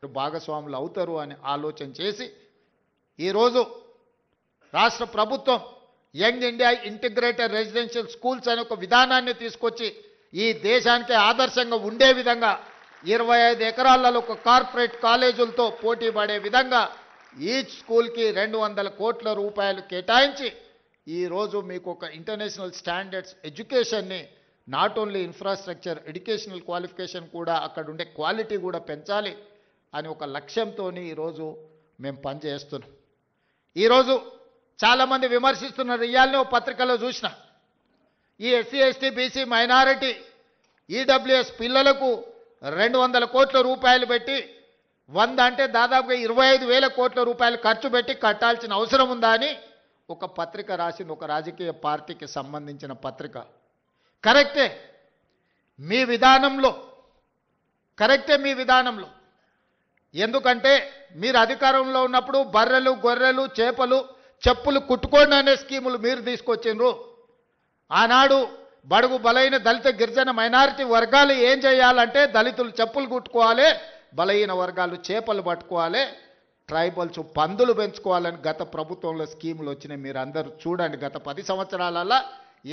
భాగస్వాములు అవుతారు అని ఆలోచన చేసి ఈరోజు రాష్ట్ర ప్రభుత్వం young India integrated residential schools అనే ఒక విధానాన్ని తీసుకొచ్చి ఈ దేశానికి ఆదర్శంగా ఉండే విధంగా 25 ఎకరాలలో ఒక కార్పొరేట్ కాలేజీలతో పోటీ పడే విధంగా ఈచ్ స్కూల్కి 200 కోట్ల రూపాయలు కేటాయించి ఈరోజు మీకు ఒక ఇంటర్నేషనల్ స్టాండర్డ్స్ ఎడ్యుకేషన్ని not only infrastructure educational qualification కూడా అక్కడ ఉండే క్వాలిటీ కూడా పెంచాలి అని ఒక లక్ష్యంతో ఈరోజు మేము పనిచేస్తున్నాం. ఈరోజు చాలామంది విమర్శిస్తున్నారు. ఇవాళనే ఒక పత్రికలో చూసిన ఈ SC ST BC minority EWS పిల్లలకు 200 కోట్ల రూపాయలు పెట్టి 100 అంటే దాదాపుగా 25,000 కోట్ల రూపాయలు ఖర్చు పెట్టి కట్టాల్సిన అవసరం ఉందా అని ఒక పత్రిక రాసింది. ఒక రాజకీయ పార్టీకి సంబంధించిన పత్రిక. కరెక్టే మీ విధానంలో, ఎందుకంటే మీరు అధికారంలో ఉన్నప్పుడు బర్రెలు గొర్రెలు చేపలు చెప్పులు కుట్టుకోండి అనే స్కీములు మీరు తీసుకొచ్చిండ్రు. ఆనాడు బడుగు బలైన దళిత గిరిజన మైనారిటీ వర్గాలు ఏం చేయాలంటే దళితులు చెప్పులు కుట్టుకోవాలి, బలహీన వర్గాలు చేపలు పట్టుకోవాలి, ట్రైబల్స్ పందులు పెంచుకోవాలని గత ప్రభుత్వంలో స్కీములు వచ్చినాయి. మీరు అందరూ చూడండి. గత 10 సంవత్సరాలలో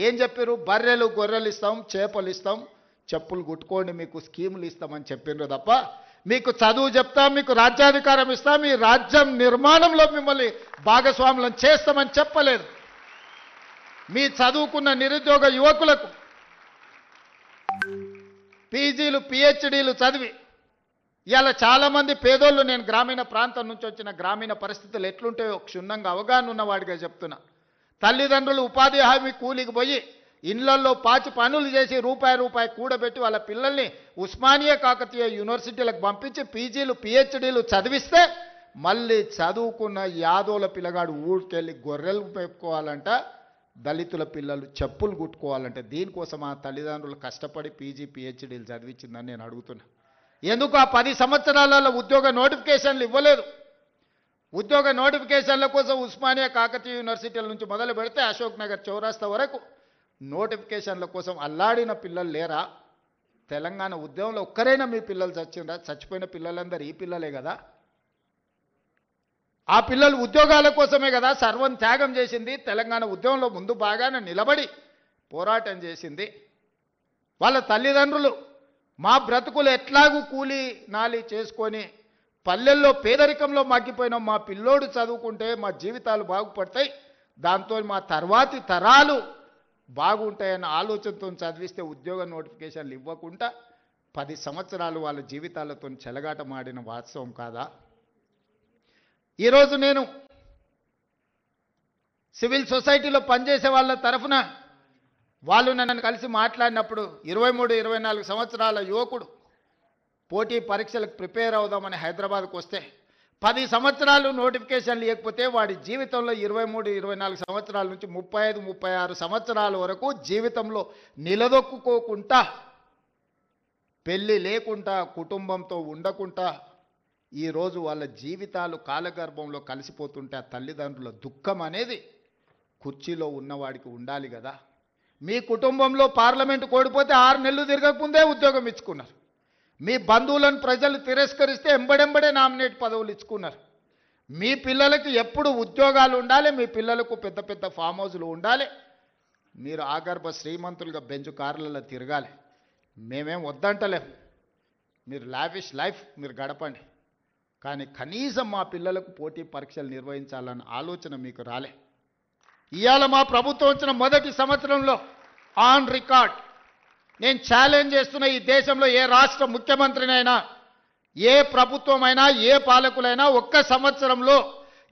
ఏం చెప్పారు? బర్రెలు గొర్రెలు ఇస్తాం, చేపలు ఇస్తాం, చెప్పులు కుట్టుకోండి, మీకు స్కీములు ఇస్తామని చెప్పిండ్రు తప్ప మీకు చదువు చెప్తాం, మీకు రాజ్యాధికారం ఇస్తాం, మీ రాజ్యం నిర్మాణంలో మిమ్మల్ని భాగస్వాములను చేస్తామని చెప్పలేదు. మీ చదువుకున్న నిరుద్యోగ యువకులకు పీజీలు పిహెచ్డీలు చదివి ఇవాళ చాలామంది పేదోళ్ళు, నేను గ్రామీణ ప్రాంతం నుంచి వచ్చిన గ్రామీణ పరిస్థితులు ఎట్లుంటాయో క్షుణ్ణంగా అవగాహన ఉన్నవాడిగా చెప్తున్నా. తల్లిదండ్రులు ఉపాధి హామీ కూలికి పోయి ఇళ్లల్లో పాచి పనులు చేసి రూపాయి కూడబెట్టి వాళ్ళ పిల్లల్ని ఉస్మానియా కాకతీయ యూనివర్సిటీలకు పంపించి పీజీలు పిహెచ్డీలు చదివిస్తే మళ్ళీ చదువుకున్న యాదోల పిల్లగాడు ఊరికెళ్ళి గొర్రెలు పెట్టుకోవాలంట, దళితుల పిల్లలు చెప్పులు కుట్టుకోవాలంటే దీనికోసం ఆ తల్లిదండ్రులు కష్టపడి పీజీ పిహెచ్డీలు చదివించిందని నేను అడుగుతున్నా. ఎందుకు ఆ 10 సంవత్సరాలలో ఉద్యోగ నోటిఫికేషన్లు ఇవ్వలేదు? ఉద్యోగ నోటిఫికేషన్ల కోసం ఉస్మానియా కాకతీయ యూనివర్సిటీల నుంచి మొదలు పెడితే అశోక్ నగర్ చౌరాస్తా వరకు నోటిఫికేషన్ల కోసం అల్లాడిన పిల్లలు లేరా? తెలంగాణ ఉద్యమంలో ఒక్కరైనా మీ పిల్లలు చచ్చిండ్రా? చచ్చిపోయిన పిల్లలందరూ ఈ పిల్లలే కదా. ఆ పిల్లలు ఉద్యోగాల కోసమే కదా సర్వం త్యాగం చేసింది. తెలంగాణ ఉద్యమంలో ముందు బాగానే నిలబడి పోరాటం చేసింది. వాళ్ళ తల్లిదండ్రులు మా బ్రతుకులు ఎట్లాగూ కూలి నాలి చేసుకొని పల్లెల్లో పేదరికంలో మగ్గిపోయిన మా పిల్లోడు చదువుకుంటే మా జీవితాలు బాగుపడతాయి, దాంతో మా తర్వాతి తరాలు బాగుంటాయన్న ఆలోచనతో చదివిస్తే ఉద్యోగ నోటిఫికేషన్లు ఇవ్వకుండా 10 సంవత్సరాలు వాళ్ళ జీవితాలతో చెలగాటమాడిన వాస్తవం కాదా? ఈరోజు నేను సివిల్ సొసైటీలో పనిచేసే వాళ్ళ తరఫున వాళ్ళు నన్ను కలిసి మాట్లాడినప్పుడు 23-24 సంవత్సరాల యువకుడు పోటీ పరీక్షలకు ప్రిపేర్ అవుదామని హైదరాబాద్కు వస్తే 10 సంవత్సరాలు నోటిఫికేషన్లు ఇవ్వకపోతే వాడి జీవితంలో 23-24 సంవత్సరాల నుంచి 35-36 సంవత్సరాల వరకు జీవితంలో నిలదొక్కుకోకుండా, పెళ్ళి లేకుండా, కుటుంబంతో ఉండకుండా ఈరోజు వాళ్ళ జీవితాలు కాలగర్భంలో కలిసిపోతుంటే ఆ తల్లిదండ్రుల దుఃఖం అనేది కుర్చీలో ఉన్నవాడికి ఉండాలి కదా. మీ కుటుంబంలో పార్లమెంటు కోడిపోతే 6 నెలలు తిరగకముందే ఉద్యోగం ఇచ్చుకున్నారు. మీ బంధువులను ప్రజలు తిరస్కరిస్తే ఎంబడెంబడే నామినేట్ పదవులు ఇచ్చుకున్నారు. మీ పిల్లలకి ఎప్పుడు ఉద్యోగాలు ఉండాలి, మీ పిల్లలకు పెద్ద పెద్ద ఫామ్ హౌస్లు ఉండాలి, మీరు ఆగర్భ శ్రీమంతులుగా బెంచ్ కార్లలో తిరగాలి. మేమేం వద్దంటలేము, మీరు లావిష్ లైఫ్ మీరు గడపండి, కానీ కనీసం మా పిల్లలకు పోటీ పరీక్షలు నిర్వహించాలన్న ఆలోచన మీకు రాలే. ఇవాళ మా ప్రభుత్వం వచ్చిన మొదటి సంవత్సరంలో ఆన్ రికార్డ్ నేను ఛాలెంజ్ చేస్తున్న, ఈ దేశంలో ఏ రాష్ట్ర ముఖ్యమంత్రినైనా, ఏ ప్రభుత్వమైనా, ఏ పాలకులైనా ఒక్క సంవత్సరంలో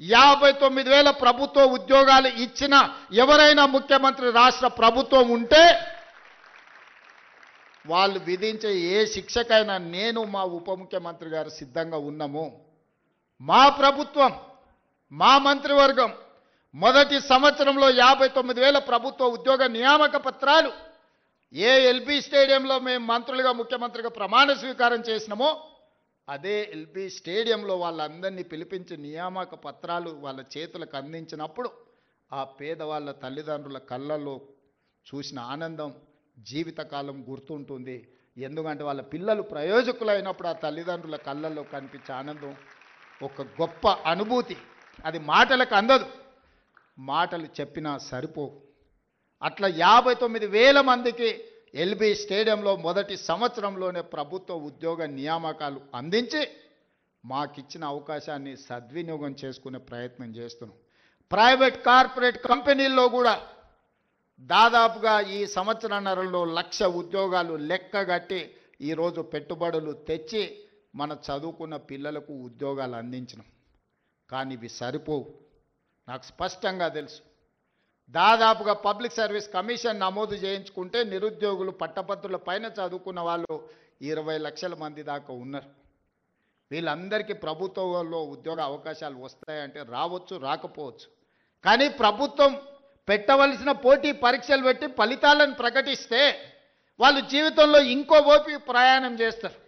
59,000 ప్రభుత్వ ఉద్యోగాలు ఇచ్చిన ఎవరైనా ముఖ్యమంత్రి రాష్ట్ర ప్రభుత్వం ఉంటే వాళ్ళు విధించే ఏ శిక్షకైనా నేను మా ఉప ముఖ్యమంత్రి గారు సిద్ధంగా ఉన్నాము. మా ప్రభుత్వం, మా మంత్రివర్గం మొదటి సంవత్సరంలో 59,000 ప్రభుత్వ ఉద్యోగ నియామక పత్రాలు ఏ ఎల్బీ స్టేడియంలో మేము మంత్రులుగా ముఖ్యమంత్రిగా ప్రమాణ స్వీకారం చేసినామో అదే ఎల్బీ స్టేడియంలో వాళ్ళందరినీ పిలిపించి నియామక పత్రాలు వాళ్ళ చేతులకు అందించినప్పుడు ఆ పేదవాళ్ళ తల్లిదండ్రుల కళ్ళల్లో చూసిన ఆనందం జీవితకాలం గుర్తుంటుంది. ఎందుకంటే వాళ్ళ పిల్లలు ప్రయోజకులైనప్పుడు ఆ తల్లిదండ్రుల కళ్ళల్లో కనిపించే ఆనందం ఒక గొప్ప అనుభూతి. అది మాటలకు అందదు, మాటలు చెప్పినా సరిపోవు. అట్లా 59,000 మందికి ఎల్బీ స్టేడియంలో మొదటి సంవత్సరంలోనే ప్రభుత్వ ఉద్యోగ నియామకాలు అందించి మాకిచ్చిన అవకాశాన్ని సద్వినియోగం చేసుకునే ప్రయత్నం చేస్తున్నాం. ప్రైవేట్ కార్పొరేట్ కంపెనీల్లో కూడా దాదాపుగా ఈ సంవత్సరన్నరలో 1,00,000 ఉద్యోగాలు లెక్కగట్టి ఈరోజు పెట్టుబడులు తెచ్చి మన చదువుకున్న పిల్లలకు ఉద్యోగాలు అందించినాం. కానీ ఇవి సరిపోవు, నాకు స్పష్టంగా తెలుసు. దాదాపుగా పబ్లిక్ సర్వీస్ కమిషన్ నమోదు చేయించుకుంటే నిరుద్యోగులు పట్టభద్రుల పైన చదువుకున్న వాళ్ళు 20 లక్షల మంది దాకా ఉన్నారు. వీళ్ళందరికీ ప్రభుత్వంలో ఉద్యోగ అవకాశాలు వస్తాయంటే రావచ్చు, రాకపోవచ్చు. కానీ ప్రభుత్వం పెట్టవలసిన పోటీ పరీక్షలు పెట్టి ఫలితాలను ప్రకటిస్తే వాళ్ళు జీవితంలో ఇంకో ఓపి ప్రయాణం చేస్తారు.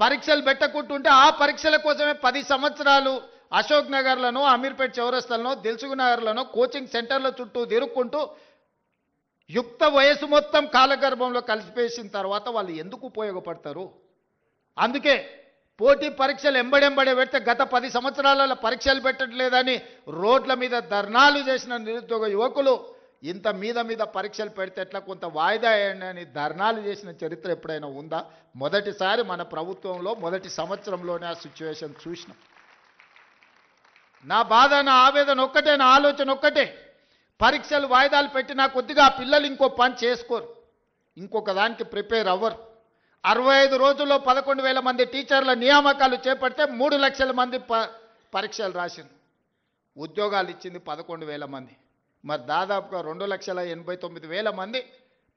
పరీక్షలు పెట్టకుంటుంటే ఆ పరీక్షల కోసమే 10 సంవత్సరాలు అశోక్ నగర్లను, అమీర్పేట్ చౌరస్తాలను, దిల్సుఖ్ నగర్లను కోచింగ్ సెంటర్ల చుట్టూ తిరుక్కుంటూ యుక్త వయసు మొత్తం కాలగర్భంలో కలిసిపేసిన తర్వాత వాళ్ళు ఎందుకు ఉపయోగపడతారు? అందుకే పోటీ పరీక్షలు ఎంబడెంబడే పెడితే గత 10 సంవత్సరాలలో పరీక్షలు పెట్టట్లేదని రోడ్ల మీద ధర్నాలు చేసిన నిరుద్యోగ యువకులు ఇంత మీద పరీక్షలు పెడితే ఎట్లా, కొంత వాయిదా వేయండి అని ధర్నాలు చేసిన చరిత్ర ఎప్పుడైనా ఉందా? మొదటిసారి మన ప్రభుత్వంలో మొదటి సంవత్సరంలోనే ఆ సిచ్యువేషన్ చూసినాం. నా బాధ, నా ఆవేదన ఒక్కటే, నా ఆలోచన ఒక్కటే, పరీక్షలు వాయిదాలు పెట్టినా కొద్దిగా ఆ పిల్లలు ఇంకో పని చేసుకోరు, ఇంకొక దానికి ప్రిపేర్ అవ్వరు. 65 రోజుల్లో 11,000 మంది టీచర్ల నియామకాలు చేపడితే 3 లక్షల మంది పరీక్షలు రాసింది, ఉద్యోగాలు ఇచ్చింది 11,000 మంది. మరి దాదాపుగా 2,89,000 మంది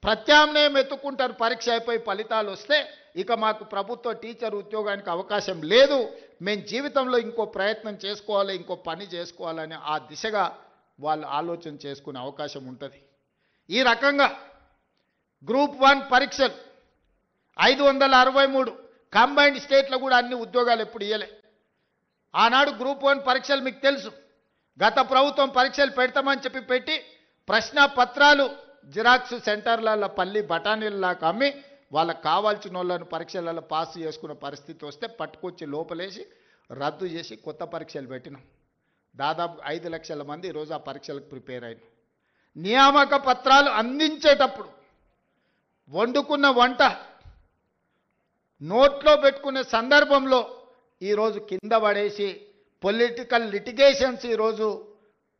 ప్రత్యామ్నాయం ఎత్తుకుంటారు. పరీక్ష అయిపోయి ఫలితాలు వస్తే ఇక మాకు ప్రభుత్వ టీచర్ ఉద్యోగానికి అవకాశం లేదు, మేము జీవితంలో ఇంకో ప్రయత్నం చేసుకోవాలి, ఇంకో పని చేసుకోవాలని ఆ దిశగా వాళ్ళు ఆలోచన చేసుకునే అవకాశం ఉంటుంది. ఈ రకంగా గ్రూప్ 1 పరీక్షలు 563 కంబైన్డ్ స్టేట్లో కూడా అన్ని ఉద్యోగాలు ఎప్పుడు ఇవ్వలే. ఆనాడు గ్రూప్ 1 పరీక్షలు మీకు తెలుసు, గత ప్రభుత్వం పరీక్షలు పెడతామని చెప్పి పెట్టి ప్రశ్న పత్రాలు జిరాక్స్ సెంటర్లలో పల్లి బఠానీలలాగా అమ్మి వాళ్ళకు కావాల్సిన వాళ్ళను పరీక్షలలో పాస్ చేసుకున్న పరిస్థితి వస్తే పట్టుకొచ్చి లోపలేసి రద్దు చేసి కొత్త పరీక్షలు పెట్టినాం. దాదాపు 5 లక్షల మంది ఈరోజు ఆ పరీక్షలకు ప్రిపేర్ అయినారు. నియామక పత్రాలు అందించేటప్పుడు వండుకున్న వంట నోట్లో పెట్టుకునే సందర్భంలో ఈరోజు కింద పడేసి పొలిటికల్ లిటిగేషన్స్ ఈరోజు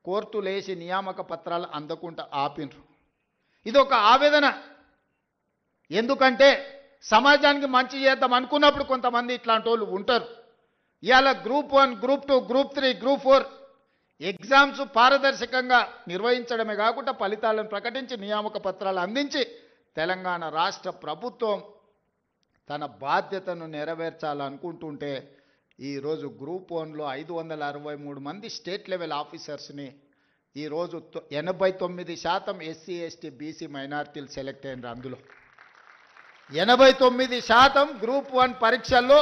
కోర్టులు వేసి నియామక పత్రాలు అందకుండా ఆపినరు. ఇది ఒక ఆవేదన. ఎందుకంటే సమాజానికి మంచి చేద్దాం అనుకున్నప్పుడు కొంతమంది ఇట్లాంటి వాళ్ళు ఉంటారు. ఇవాళ group 1, group 2, group 3, group 4 exams పారదర్శకంగా నిర్వహించడమే కాకుండా ఫలితాలను ప్రకటించి నియామక పత్రాలు అందించి తెలంగాణ రాష్ట్ర ప్రభుత్వం తన బాధ్యతను నెరవేర్చాలనుకుంటుంటే ఈరోజు గ్రూప్ 1లో 563 మంది స్టేట్ లెవెల్ ఆఫీసర్స్ని ఈరోజు 89% ఎస్సీ ఎస్టీ బీసీ మైనారిటీలు సెలెక్ట్ అయినారు. అందులో 89% గ్రూప్ 1 పరీక్షల్లో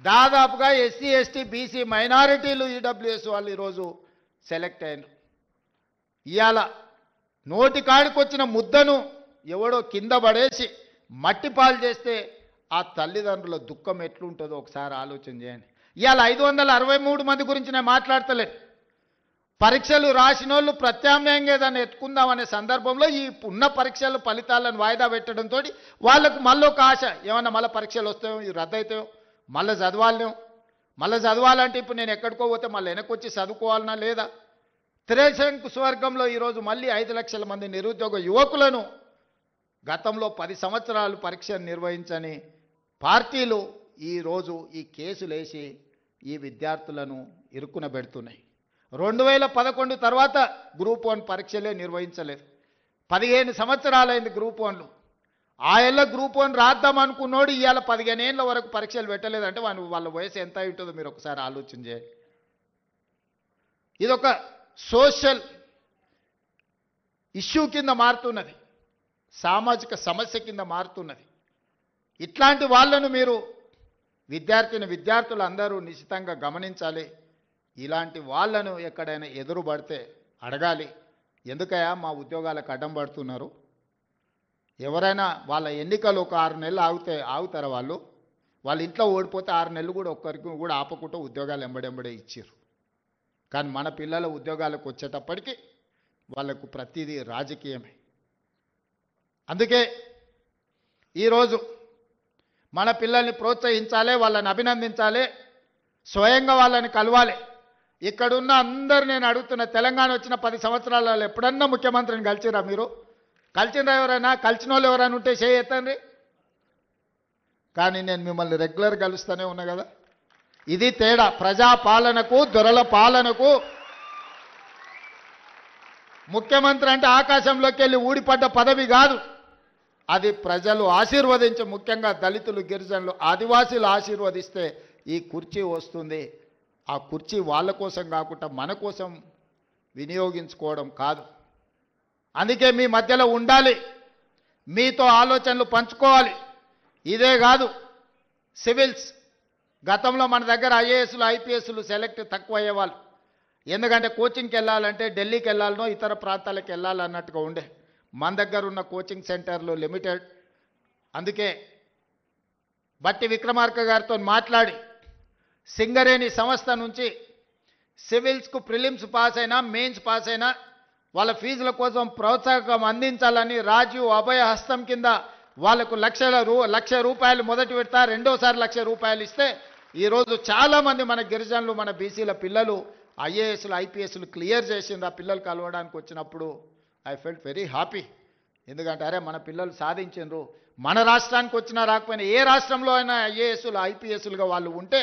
దాదాపుగా ఎస్సీ ఎస్టీ బీసీ మైనారిటీలు ఈడబ్ల్యూఎస్ వాళ్ళు ఈరోజు సెలెక్ట్ అయినారు. ఇవాళ నోటి కాడికొచ్చిన ముద్దను ఎవడో కింద పడేసి మట్టి పాలు చేస్తే ఆ తల్లిదండ్రుల దుఃఖం ఎట్లుంటుందో ఒకసారి ఆలోచన చేయండి. ఇవాళ 563 మంది గురించి నేను మాట్లాడతలేదు. పరీక్షలు రాసిన వాళ్ళు ప్రత్యామ్నాయంగా ఏదైనా ఎత్తుకుందామనే సందర్భంలో ఈ ఉన్న పరీక్షల ఫలితాలను వాయిదా పెట్టడంతో వాళ్ళకు మళ్ళీ ఒక ఆశ, ఏమన్నా మళ్ళీ పరీక్షలు వస్తాయో, ఇవి రద్దు అవుతాయో, మళ్ళీ చదవాలేం, మళ్ళీ చదవాలంటే ఇప్పుడు నేను ఎక్కడికో పోతే మళ్ళీ వెనక్కి వచ్చి చదువుకోవాలన్నా లేదా? త్రిశంకు స్వర్గంలో ఈరోజు మళ్ళీ 5 లక్షల మంది నిరుద్యోగ యువకులను గతంలో 10 సంవత్సరాలు పరీక్షను నిర్వహించని పార్టీలు ఈరోజు ఈ కేసులు వేసి ఈ విద్యార్థులను ఇరుక్కున పెడుతున్నాయి. 2011 తర్వాత గ్రూప్ 1 పరీక్షలే నిర్వహించలేదు. 15 సంవత్సరాలైంది గ్రూప్ 1లో. ఆ ఏళ్ళ గ్రూప్ 1 రాద్దాం అనుకున్నోడు ఇవాళ 15 ఏళ్ళ వరకు పరీక్షలు పెట్టలేదంటే వాళ్ళ వయసు ఎంత ఉంటుందో మీరు ఒకసారి ఆలోచన చేయండి. ఇదొక సోషల్ ఇష్యూ కింద మారుతున్నది, సామాజిక సమస్య కింద మారుతున్నది. ఇట్లాంటి వాళ్ళను మీరు విద్యార్థులు అందరూ నిశ్చితంగా గమనించాలి. ఇలాంటి వాళ్ళను ఎక్కడైనా ఎదురుపడితే అడగాలి, ఎందుకయ్యా మా ఉద్యోగాలకు అడ్డం పడుతున్నారు, ఎవరైనా వాళ్ళ ఎన్నికలు ఒక 6 నెలలు ఆగుతారా వాళ్ళ ఇంట్లో ఓడిపోతే 6 నెలలు కూడా ఒక్కరికి కూడా ఆపకుండా ఉద్యోగాలు ఎంబడెంబడే ఇచ్చారు. కానీ మన పిల్లల ఉద్యోగాలకు వచ్చేటప్పటికి వాళ్ళకు ప్రతిదీ రాజకీయమే. అందుకే ఈరోజు మన పిల్లల్ని ప్రోత్సహించాలి, వాళ్ళని అభినందించాలి, స్వయంగా వాళ్ళని కలవాలి. ఇక్కడున్న అందరు నేను అడుగుతున్న, తెలంగాణ వచ్చిన 10 సంవత్సరాలలో ఎప్పుడన్నా ముఖ్యమంత్రిని కలిసిరా? మీరు కలిసిరా? ఎవరైనా కలిసిన వాళ్ళు ఎవరైనా ఉంటే చేయొద్దండి. కానీ నేను మిమ్మల్ని రెగ్యులర్ కలుస్తూనే ఉన్నా కదా. ఇది తేడా. ప్రజాపాలనకు దొరల పాలనకు. ముఖ్యమంత్రి అంటే ఆకాశంలోకి వెళ్ళి ఊడిపడ్డ పదవి కాదు, అది ప్రజలు ఆశీర్వదించి, ముఖ్యంగా దళితులు, గిరిజనులు, ఆదివాసీలు ఆశీర్వదిస్తే ఈ కుర్చీ వస్తుంది. ఆ కుర్చీ వాళ్ళ కోసం కాకుండా మన కోసం వినియోగించుకోవడం కాదు. అందుకే మీ మధ్యలో ఉండాలి, మీతో ఆలోచనలు పంచుకోవాలి. ఇదే కాదు, సివిల్స్ గతంలో మన దగ్గర ఐఏఎస్లు ఐపీఎస్లు సెలెక్ట్ తక్కువ అయ్యేవాళ్ళు. ఎందుకంటే కోచింగ్కి వెళ్ళాలంటే ఢిల్లీకి వెళ్ళాలనో ఇతర ప్రాంతాలకు వెళ్ళాలన్నట్టుగా ఉండే. మన దగ్గర ఉన్న కోచింగ్ సెంటర్లు లిమిటెడ్. అందుకే బట్టి విక్రమార్క గారితో మాట్లాడి సింగరేణి సంస్థ నుంచి సివిల్స్కు ప్రిలిమ్స్ పాస్ అయినా మెయిన్స్ పాస్ అయినా వాళ్ళ ఫీజుల కోసం ప్రోత్సాహకం అందించాలని రాజీవ్ అభయ హస్తం కింద వాళ్ళకు లక్ష రూపాయలు మొదటి విడత, రెండోసారి ₹1,00,000 ఇస్తే ఈరోజు చాలామంది మన గిరిజనులు, మన బీసీల పిల్లలు ఐఏఎస్లు ఐపీఎస్లు క్లియర్ చేసింది. ఆ పిల్లలు కలవడానికి వచ్చినప్పుడు ఐ ఫెల్ట్ వెరీ హ్యాపీ. ఎందుకంటే అరే మన పిల్లలు సాధించారు. మన రాష్ట్రానికి వచ్చినా రాకపోయినా ఏ రాష్ట్రంలో అయినా ఐఏఎస్లు ఐపీఎస్లుగా వాళ్ళు ఉంటే,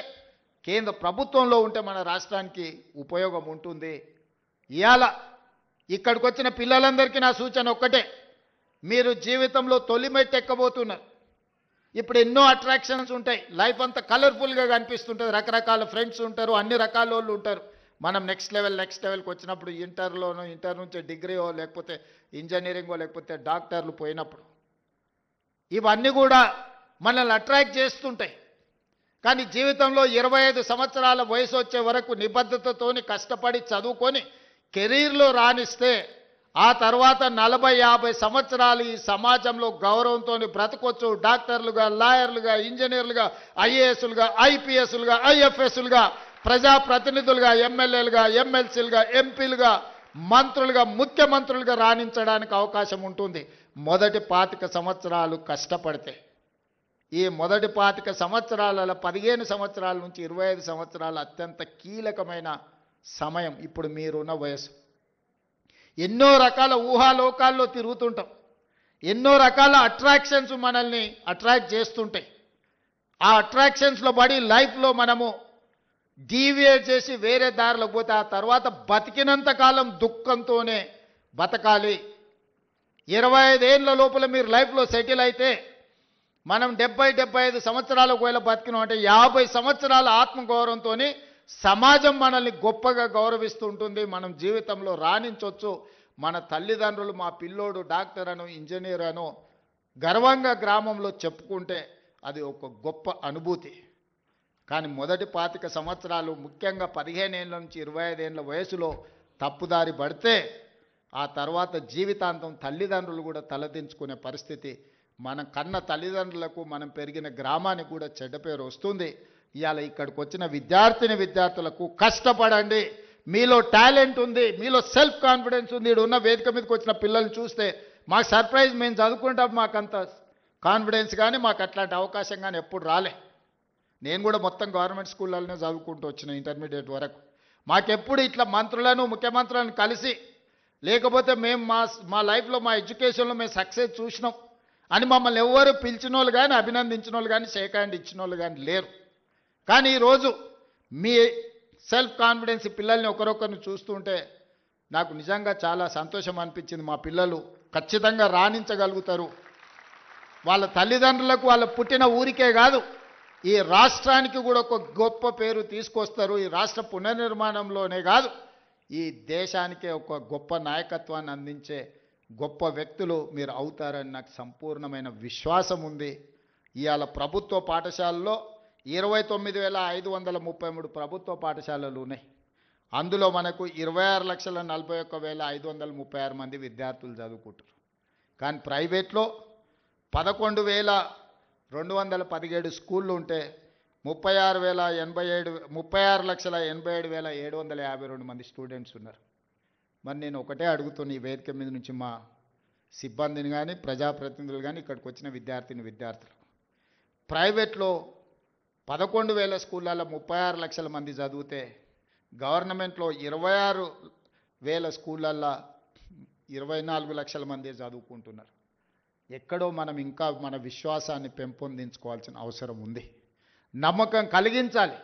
కేంద్ర ప్రభుత్వంలో ఉంటే మన రాష్ట్రానికి ఉపయోగం ఉంటుంది. ఇవాళ ఇక్కడికి వచ్చిన పిల్లలందరికీ నా సూచన ఒక్కటే, మీరు జీవితంలో తొలి మెట్టు ఎక్కబోతున్నారు. ఇప్పుడు ఎన్నో అట్రాక్షన్స్ ఉంటాయి, లైఫ్ అంతా కలర్ఫుల్గా కనిపిస్తుంటుంది, రకరకాల ఫ్రెండ్స్ ఉంటారు, అన్ని రకాల వాళ్ళు ఉంటారు. మనం నెక్స్ట్ లెవెల్కి వచ్చినప్పుడు ఇంటర్ నుంచి డిగ్రీయో లేకపోతే ఇంజనీరింగో లేకపోతే డాక్టర్లు పోయినప్పుడు ఇవన్నీ కూడా మనల్ని అట్రాక్ట్ చేస్తుంటాయి. కానీ జీవితంలో 25 సంవత్సరాల వయసు వచ్చే వరకు నిబద్ధతతోని కష్టపడి చదువుకొని కెరీర్లో రాణిస్తే ఆ తర్వాత 40-50 సంవత్సరాలు ఈ సమాజంలో గౌరవంతో బ్రతకొచ్చు. డాక్టర్లుగా, లాయర్లుగా, ఇంజనీర్లుగా, ఐఏఎస్లుగా, ఐపీఎస్లుగా, ఐఎఫ్ఎస్లుగా, ప్రజాప్రతినిధులుగా, ఎమ్మెల్యేలుగా, ఎమ్మెల్సీలుగా, ఎంపీలుగా, మంత్రులుగా, ముఖ్యమంత్రులుగా రాణించడానికి అవకాశం ఉంటుంది మొదటి 25 సంవత్సరాలు కష్టపడితే. ఈ మొదటి 25 సంవత్సరాలలో 15 సంవత్సరాల నుంచి 25 సంవత్సరాలు అత్యంత కీలకమైన సమయం. ఇప్పుడు మీరున్న వయసు. ఎన్నో రకాల ఊహాలోకాల్లో తిరుగుతుంటాం, ఎన్నో రకాల అట్రాక్షన్స్ మనల్ని అట్రాక్ట్ చేస్తుంటాయి. ఆ అట్రాక్షన్స్లో పడి లైఫ్లో మనము డీవియేట్ చేసి వేరే దారిలోకి పోతే ఆ తర్వాత బతికినంత కాలం దుఃఖంతోనే బతకాలి. 25 ఏళ్ళ లోపల మీరు లైఫ్లో సెటిల్ అయితే, మనం 70-75 సంవత్సరాలు ఒకవేళ బతికినాం అంటే 50 సంవత్సరాల ఆత్మగౌరవంతో సమాజం మనల్ని గొప్పగా గౌరవిస్తూ ఉంటుంది. మనం జీవితంలో రాణించవచ్చు. మన తల్లిదండ్రులు మా పిల్లోడు డాక్టర్ అనో ఇంజనీర్ అనో గర్వంగా గ్రామంలో చెప్పుకుంటే అది ఒక గొప్ప అనుభూతి. కానీ మొదటి 25 సంవత్సరాలు, ముఖ్యంగా 15 ఏళ్ళ నుంచి 25 ఏళ్ళ వయసులో తప్పుదారి పడితే ఆ తర్వాత జీవితాంతం తల్లిదండ్రులు కూడా తలదించుకునే పరిస్థితి. మన కన్న తల్లిదండ్రులకు, మనం పెరిగిన గ్రామానికి కూడా చెడ్డ పేరు వస్తుంది. ఇవాళ ఇక్కడికి వచ్చిన విద్యార్థులకు కష్టపడండి. మీలో టాలెంట్ ఉంది, మీలో సెల్ఫ్ కాన్ఫిడెన్స్ ఉంది. ఇక్కడ ఉన్న వేదిక మీదకి వచ్చిన పిల్లల్ని చూస్తే మాకు సర్ప్రైజ్. మేము చదువుకుంటాం, మాకు అంత కాన్ఫిడెన్స్ కానీ మాకు అట్లాంటి అవకాశం కానీ ఎప్పుడు రాలే. నేను కూడా మొత్తం గవర్నమెంట్ స్కూళ్ళలోనే చదువుకుంటూ వచ్చిన ఇంటర్మీడియట్ వరకు. మాకెప్పుడు ఇట్లా మంత్రులను, ముఖ్యమంత్రులను కలిసి లేకపోతే మేము మా లైఫ్లో, మా ఎడ్యుకేషన్లో మేము సక్సెస్ చూసినాం అని మమ్మల్ని ఎవరు పిలిచిన వాళ్ళు కానీ, అభినందించిన వాళ్ళు కానీ, షేక్ హ్యాండ్ ఇచ్చిన వాళ్ళు కానీ లేరు. కానీ ఈరోజు మీ సెల్ఫ్ కాన్ఫిడెన్స్ పిల్లల్ని ఒకరొకరిని చూస్తుంటే నాకు నిజంగా చాలా సంతోషం అనిపించింది. మా పిల్లలు ఖచ్చితంగా రాణించగలుగుతారు. వాళ్ళ తల్లిదండ్రులకు, వాళ్ళ పుట్టిన ఊరికే కాదు, ఈ రాష్ట్రానికి కూడా ఒక గొప్ప పేరు తీసుకొస్తారు. ఈ రాష్ట్ర పునర్నిర్మాణంలోనే కాదు, ఈ దేశానికే ఒక గొప్ప నాయకత్వాన్ని అందించే గొప్ప వ్యక్తులు మీరు అవుతారని నాకు సంపూర్ణమైన విశ్వాసం ఉంది. ఇవాళ ప్రభుత్వ పాఠశాలలో 29,533 ప్రభుత్వ పాఠశాలలు ఉన్నాయి. అందులో మనకు 26,41,536 మంది విద్యార్థులు చదువుకుంటారు. కానీ ప్రైవేట్లో 11,217 స్కూళ్ళు ఉంటే 36,87,752 మంది స్టూడెంట్స్ ఉన్నారు. మరి నేను ఒకటే అడుగుతున్నా ఈ వేదిక మీద నుంచి మా సిబ్బందిని కానీ ప్రజాప్రతినిధులు కానీ ఇక్కడికి వచ్చిన విద్యార్థులు, ప్రైవేట్లో 11,000 స్కూళ్ళల్లో 36 లక్షల మంది చదివితే గవర్నమెంట్లో 26,000 స్కూళ్ళల్లో 24 లక్షల మంది చదువుకుంటున్నారు. ఎక్కడో మనం ఇంకా మన విశ్వాసాన్ని పెంపొందించుకోవాల్సిన అవసరం ఉంది. నమ్మకం కలిగించాలి.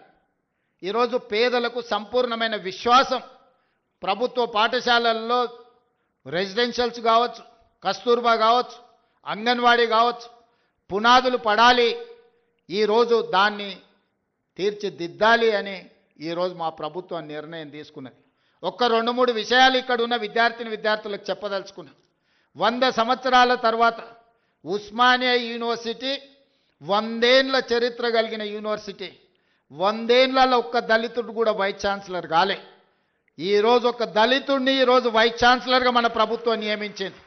ఈరోజు పేదలకు సంపూర్ణమైన విశ్వాసం ప్రభుత్వ పాఠశాలల్లో రెసిడెన్షియల్స్ కావచ్చు, కస్తూర్బా కావచ్చు, అంగన్వాడీ కావచ్చు, పునాదులు పడాలి. ఈరోజు దాన్ని తీర్చిదిద్దాలి అని ఈరోజు మా ప్రభుత్వం నిర్ణయం తీసుకున్నది. ఒక్క 2-3 విషయాలు ఇక్కడ ఉన్న విద్యార్థులకు చెప్పదలుచుకున్నాం. 100 సంవత్సరాల తర్వాత ఉస్మానియా యూనివర్సిటీ 100 ఏళ్ల చరిత్ర కలిగిన యూనివర్సిటీ, 100 ఏళ్లలో ఒక్క దళితుడు కూడా వైస్ ఛాన్సలర్ కాలే. ఈరోజు ఒక దళితుడిని ఈరోజు వైస్ ఛాన్సలర్గా మన ప్రభుత్వం నియమించింది.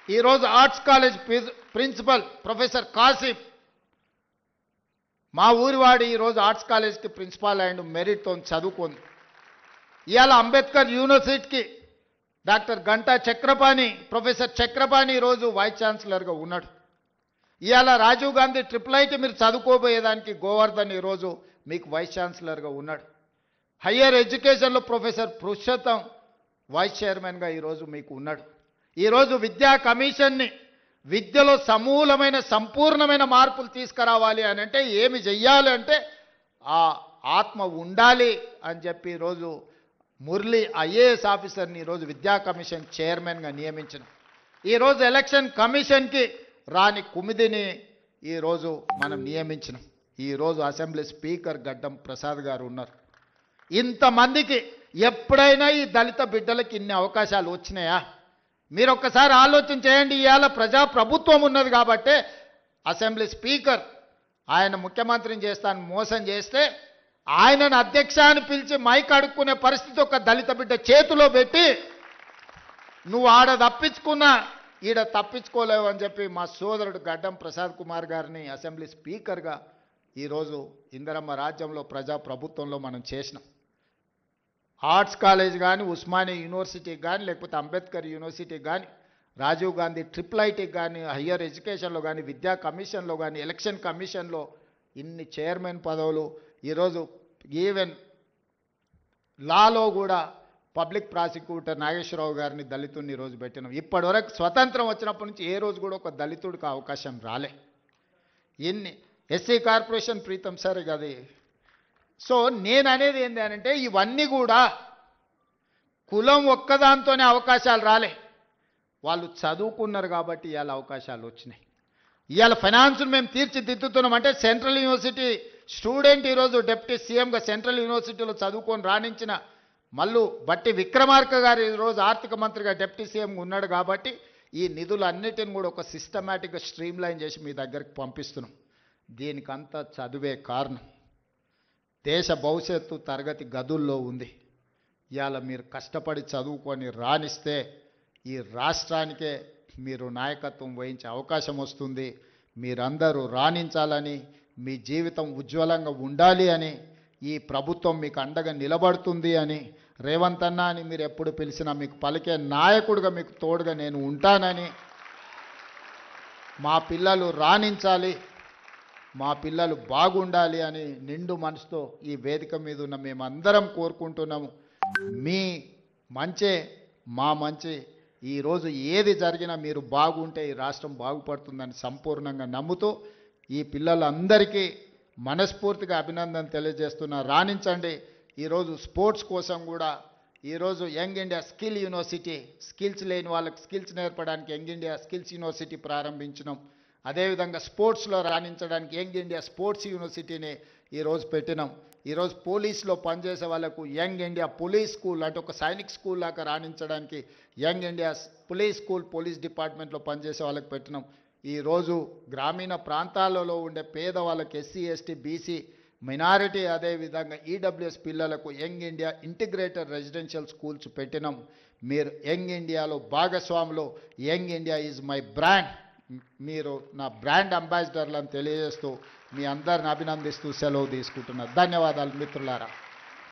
ఈరోజు arts college principal professor Kasim మా ఊరివాడు ఈరోజు ఆర్ట్స్ కాలేజ్కి ప్రిన్సిపాల్ అండ్ మెరిట్తో చదువుకుంది. ఇవాళ అంబేద్కర్ యూనివర్సిటీకి డాక్టర్ గంటా చక్రపాణి, ప్రొఫెసర్ చక్రపాణి ఈరోజు వైస్ ఛాన్సలర్గా ఉన్నాడు. ఇవాళ రాజీవ్ గాంధీ IIIT మీరు చదువుకోబోయేదానికి గోవర్ధన్ ఈరోజు మీకు వైస్ ఛాన్సలర్గా ఉన్నాడు. హయ్యర్ ఎడ్యుకేషన్లో ప్రొఫెసర్ పురుషోత్తం వైస్ చైర్మన్గా ఈరోజు మీకు ఉన్నాడు. ఈరోజు విద్యా కమిషన్ని విద్యలో సమూలమైన సంపూర్ణమైన మార్పులు తీసుకురావాలి అని అంటే ఏమి చెయ్యాలి అంటే ఆ ఆత్మ ఉండాలి అని చెప్పి ఈరోజు మురళి IAS ఆఫీసర్ని ఈరోజు విద్యా కమిషన్ చైర్మన్గా నియమించిన. ఈరోజు ఎలక్షన్ కమిషన్కి రాని కుమిదిని ఈరోజు మనం నియమించినాం. ఈరోజు అసెంబ్లీ స్పీకర్ గడ్డం ప్రసాద్ గారు ఉన్నారు. ఇంతమందికి ఎప్పుడైనా ఈ దళిత బిడ్డలకి ఇన్ని అవకాశాలు వచ్చినాయా? మీరు ఒక్కసారి ఆలోచన చేయండి. ఇవాళ ప్రజాప్రభుత్వం ఉన్నది కాబట్టే అసెంబ్లీ స్పీకర్ ఆయన ముఖ్యమంత్రిని చేస్తాను మోసం చేస్తే ఆయనను అధ్యక్ష అని పిలిచి మైక్ అడుక్కునే పరిస్థితి ఒక దళిత బిడ్డ చేతిలో పెట్టి నువ్వు ఆడ తప్పించుకున్నా ఈడ తప్పించుకోలేవు అని చెప్పి మా సోదరుడు గడ్డం ప్రసాద్ కుమార్ గారిని అసెంబ్లీ స్పీకర్గా ఈరోజు ఇందిరమ్మ రాజ్యంలో ప్రజాప్రభుత్వంలో మనం చేసినాం. ఆర్ట్స్ కాలేజ్ కానీ, ఉస్మానియా యూనివర్సిటీకి కానీ, లేకపోతే అంబేద్కర్ యూనివర్సిటీకి కానీ, రాజీవ్ గాంధీ IIITకి కానీ, హయ్యర్ ఎడ్యుకేషన్లో కానీ, విద్యా కమిషన్లో కానీ, ఎలక్షన్ కమిషన్లో ఇన్ని చైర్మన్ పదవులు. ఈరోజు ఈవెన్ లాలో కూడా పబ్లిక్ ప్రాసిక్యూటర్ నాగేశ్వరరావు గారిని దళితుడిని ఈరోజు పెట్టినాం. ఇప్పటివరకు స్వతంత్రం వచ్చినప్పటి నుంచి ఏ రోజు కూడా ఒక దళితుడికి అవకాశం రాలే. ఇన్ని ఎస్సీ కార్పొరేషన్ ప్రీతం సరే అది. సో నేను అనేది ఏంటి అంటే ఇవన్నీ కూడా కులం ఒక్కదాంతోనే అవకాశాలు రాలే, వాళ్ళు చదువుకున్నారు కాబట్టి ఇవాళ అవకాశాలు వచ్చినాయి. ఇవాళ ఫైనాన్స్ను మేము తీర్చిదిద్దుతున్నామంటే సెంట్రల్ యూనివర్సిటీ స్టూడెంట్ ఈరోజు డిప్యూటీ సీఎంగా సెంట్రల్ యూనివర్సిటీలో చదువుకొని రాణించిన మల్లు బట్టి విక్రమార్క గారు ఈరోజు ఆర్థిక మంత్రిగా డిప్యూటీ సీఎంగా ఉన్నాడు కాబట్టి ఈ నిధులన్నిటిని కూడా ఒక సిస్టమేటిక్గా స్ట్రీమ్లైన్ చేసి మీ దగ్గరికి పంపిస్తున్నాం. దీనికంతా చదువే కారణం. దేశ భవిష్యత్తు తరగతి గదుల్లో ఉంది. ఇవాళ మీరు కష్టపడి చదువుకొని రాణిస్తే ఈ రాష్ట్రానికే మీరు నాయకత్వం వహించే అవకాశం వస్తుంది. మీరందరూ రాణించాలని, మీ జీవితం ఉజ్వలంగా ఉండాలి అని, ఈ ప్రభుత్వం మీకు అండగా నిలబడుతుంది అని, రేవంత్ అన్న అని మీరు ఎప్పుడు పిలిచినా మీకు పలికే నాయకుడిగా మీకు తోడుగా నేను ఉంటానని, మా పిల్లలు రాణించాలి, మా పిల్లలు బాగుండాలి అని నిండు మనసుతో ఈ వేదిక మీద ఉన్న మేమందరం కోరుకుంటున్నాము. మీ మంచే మా మంచి. ఈరోజు ఏది జరిగినా మీరు బాగుంటే ఈ రాష్ట్రం బాగుపడుతుందని సంపూర్ణంగా నమ్ముతూ ఈ పిల్లలందరికీ మనస్ఫూర్తిగా అభినందన తెలియజేస్తున్నా. రాణించండి. ఈరోజు స్పోర్ట్స్ కోసం కూడా ఈరోజు young India skill university, skills లేని వాళ్ళకి స్కిల్స్ నేర్పడానికి యంగ్ ఇండియా స్కిల్స్ యూనివర్సిటీ ప్రారంభించినాం. అదేవిధంగా స్పోర్ట్స్లో రాణించడానికి యంగ్ ఇండియా స్పోర్ట్స్ యూనివర్సిటీని ఈరోజు పెట్టినాం. ఈరోజు పోలీసులో పనిచేసే వాళ్ళకు యంగ్ ఇండియా పోలీస్ స్కూల్ అంటే ఒక సైనిక్ స్కూల్ లాగా రాణించడానికి young India police school police డిపార్ట్మెంట్లో పనిచేసే వాళ్ళకి పెట్టినాం. ఈరోజు గ్రామీణ ప్రాంతాలలో ఉండే పేదవాళ్ళకి ఎస్సీ ఎస్టీ బీసీ మైనారిటీ అదేవిధంగా ఈడబ్ల్యూఎస్ పిల్లలకు young India integrated residential schools పెట్టినాం. మీరు యంగ్ ఇండియాలో భాగస్వాములు. Young India is my brand. మీరు నా బ్రాండ్ అంబాసిడర్లను తెలియజేస్తూ మీ అందరిని అభినందిస్తూ సెలవు తీసుకుంటున్నారు. ధన్యవాదాలు మిత్రులారా.